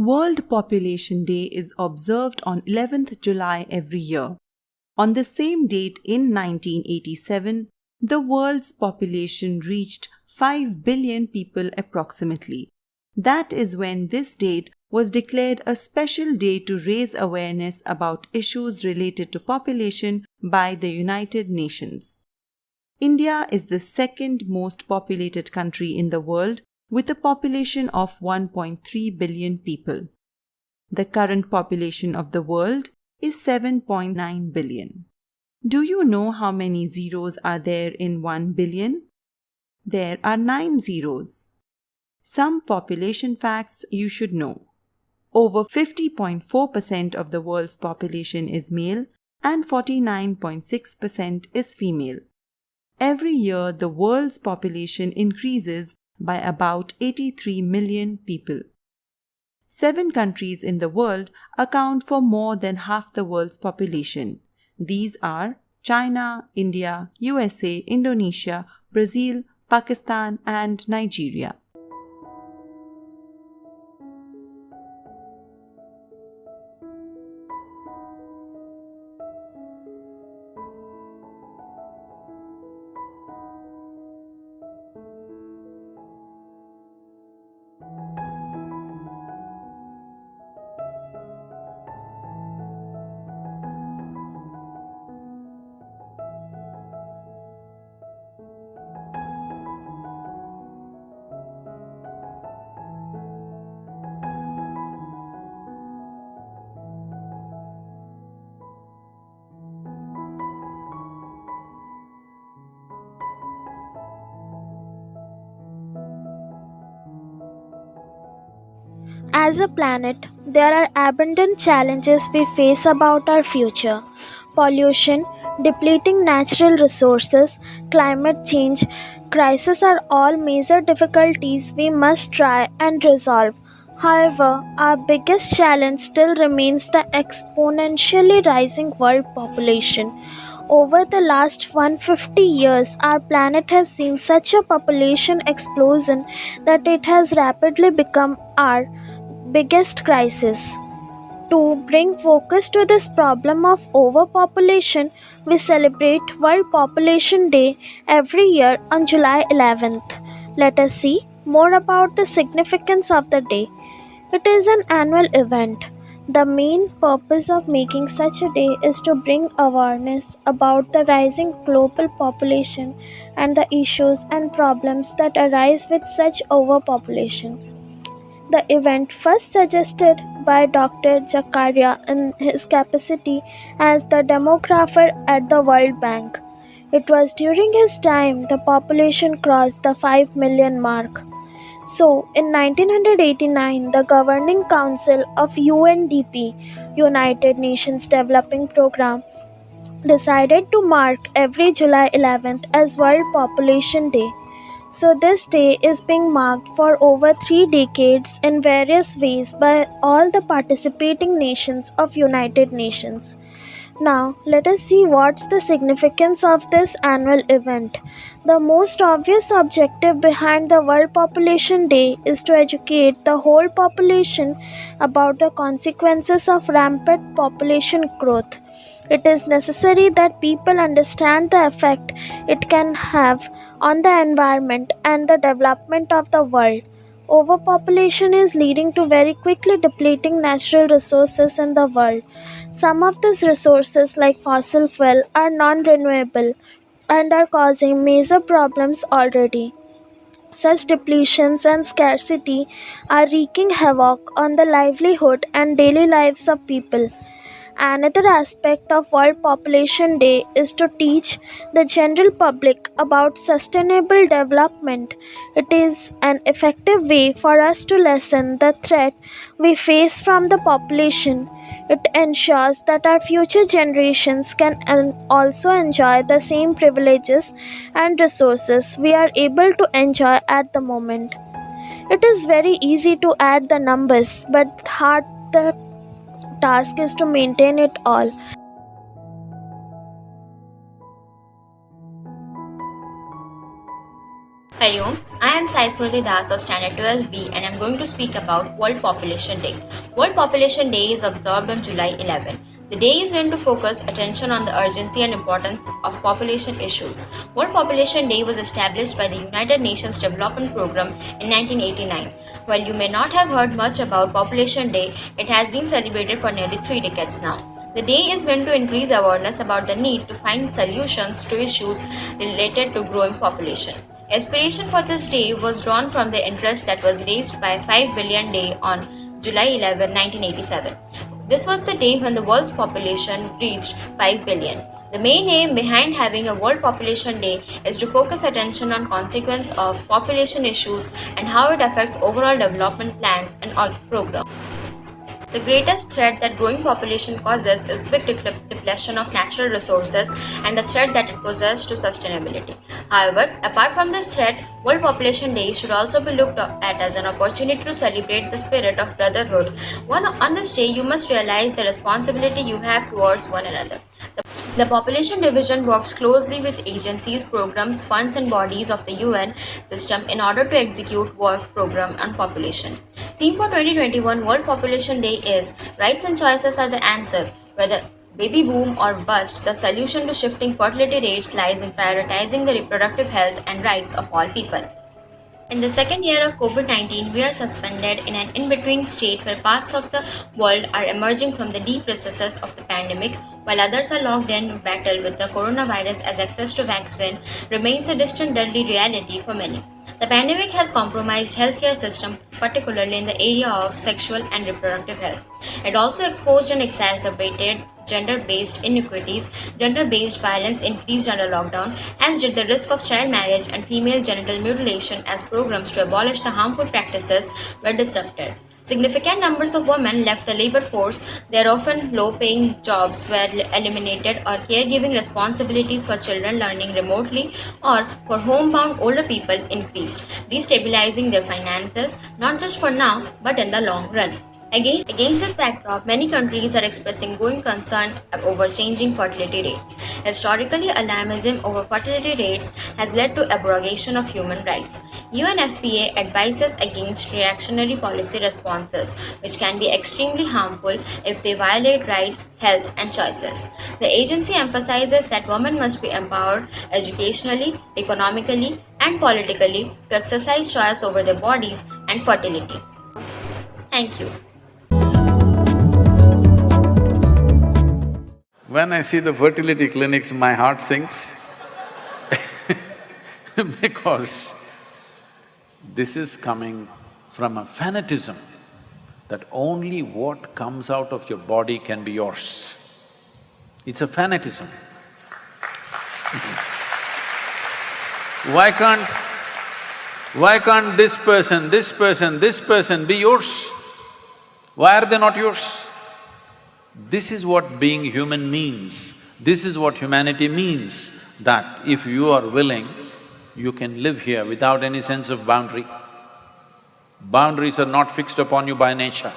World Population Day is observed on 11th July every year. On the same date in 1987, the world's population reached 5 billion people approximately. That is when this date was declared a special day to raise awareness about issues related to population by the United Nations. India is the second most populated country in the world with a population of 1.3 billion people. The current population of the world is 7.9 billion. Do you know how many zeros are there in 1 billion? There are 9 zeros. Some population facts you should know. Over 50.4% of the world's population is male and 49.6% is female. Every year, the world's population increases by about 83 million people. 7 countries in the world account for more than half the world's population. These are China, India, USA, Indonesia, Brazil, Pakistan, and Nigeria. As a planet, there are abundant challenges we face about our future. Pollution, depleting natural resources, climate change, crisis are all major difficulties we must try and resolve. However, our biggest challenge still remains the exponentially rising world population. Over the last 150 years, our planet has seen such a population explosion that it has rapidly become our biggest crisis. To bring focus to this problem of overpopulation, we celebrate World Population Day every year on July 11th. Let us see more about the significance of the day. It is an annual event. The main purpose of making such a day is to bring awareness about the rising global population and the issues and problems that arise with such overpopulation. The event first suggested by Dr. Zakaria in his capacity as the demographer at the World Bank. It was during his time the population crossed the 5 million mark. So, in 1989, the Governing Council of UNDP, United Nations Development Programme, decided to mark every July 11th as World Population Day. So, this day is being marked for over 3 decades in various ways by all the participating nations of United Nations. Now, let us see what's the significance of this annual event. The most obvious objective behind the World Population Day is to educate the whole population about the consequences of rampant population growth. It is necessary that people understand the effect it can have on the environment and the development of the world. Overpopulation is leading to very quickly depleting natural resources in the world. Some of these resources, like fossil fuel, are non renewable and are causing major problems already. Such depletions and scarcity are wreaking havoc on the livelihood and daily lives of people. Another aspect of World Population Day is to teach the general public about sustainable development. It is an effective way for us to lessen the threat we face from the population. It ensures that our future generations can also enjoy the same privileges and resources we are able to enjoy at the moment. It is very easy to add the numbers, but hard the task is to maintain it all. Hariom, I am Sai Smriti Das of Standard 12B and I am going to speak about World Population Day. World Population Day is observed on July 11. The day is meant to focus attention on the urgency and importance of population issues. World Population Day was established by the United Nations Development Programme in 1989. While you may not have heard much about Population Day, it has been celebrated for nearly 3 decades now. The day is meant to increase awareness about the need to find solutions to issues related to growing population. Inspiration for this day was drawn from the interest that was raised by 5 Billion Day on July 11, 1987. This was the day when the world's population reached 5 billion. The main aim behind having a World Population Day is to focus attention on consequence of population issues and how it affects overall development plans and programs. The greatest threat that growing population causes is quick depletion of natural resources and the threat that it poses to sustainability. However, apart from this threat, World Population Day should also be looked at as an opportunity to celebrate the spirit of brotherhood. On this day, you must realize the responsibility you have towards one another. The Population Division works closely with agencies, programs, funds and bodies of the UN system in order to execute work program on population. Theme for 2021 World Population Day is Rights and Choices are the answer. Whether baby boom or bust, the solution to shifting fertility rates lies in prioritizing the reproductive health and rights of all people. In the second year of COVID-19, we are suspended in an in-between state where parts of the world are emerging from the deep recesses of the pandemic, while others are locked in battle with the coronavirus as access to vaccine remains a distant deadly reality for many. The pandemic has compromised healthcare systems, particularly in the area of sexual and reproductive health. It also exposed and exacerbated gender-based inequities. Gender-based violence increased under lockdown, as did the risk of child marriage and female genital mutilation as programs to abolish the harmful practices were disrupted. Significant numbers of women left the labor force. Their often low-paying jobs were eliminated, or caregiving responsibilities for children learning remotely or for homebound older people increased, destabilizing their finances not just for now but in the long run. Against this backdrop, many countries are expressing growing concern over changing fertility rates. Historically, alarmism over fertility rates has led to abrogation of human rights. UNFPA advises against reactionary policy responses, which can be extremely harmful if they violate rights, health, and choices. The agency emphasizes that women must be empowered educationally, economically, and politically to exercise choice over their bodies and fertility. Thank you. When I see the fertility clinics, my heart sinks because this is coming from a fanatism that only what comes out of your body can be yours. It's a fanatism. Why can't this person be yours? Why are they not yours? This is what being human means. This is what humanity means, that if you are willing, you can live here without any sense of boundary. Boundaries are not fixed upon you by nature.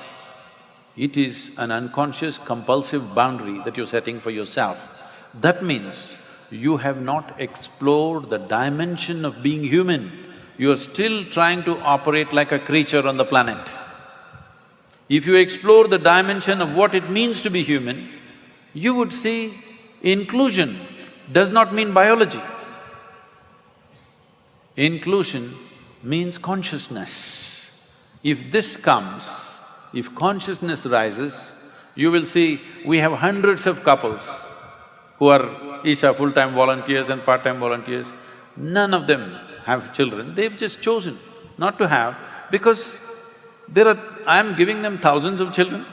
It is an unconscious, compulsive boundary that you're setting for yourself. That means you have not explored the dimension of being human. You're still trying to operate like a creature on the planet. If you explore the dimension of what it means to be human, you would see inclusion does not mean biology. Inclusion means consciousness. If this comes, if consciousness rises, you will see we have hundreds of couples who are each are full-time volunteers and part-time volunteers. None of them have children, they've just chosen not to have because I'm giving them thousands of children,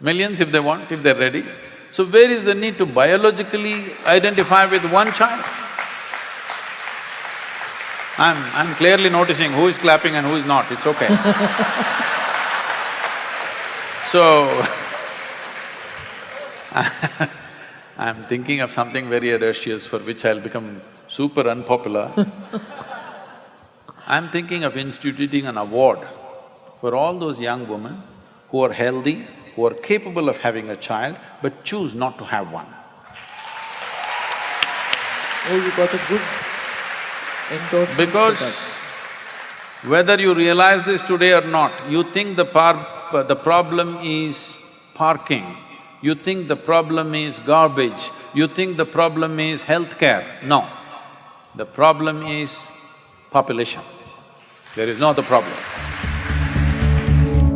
millions if they want, if they're ready. So where is the need to biologically identify with one child? I'm clearly noticing who is clapping and who is not, it's okay. So, I'm thinking of something very audacious for which I'll become super unpopular. I'm thinking of instituting an award for all those young women who are healthy, who are capable of having a child, but choose not to have one. Oh, you got a good endorsement for that. Whether you realize this today or not, you think the problem is parking, you think the problem is garbage, you think the problem is healthcare. No, the problem is population. There is no other problem.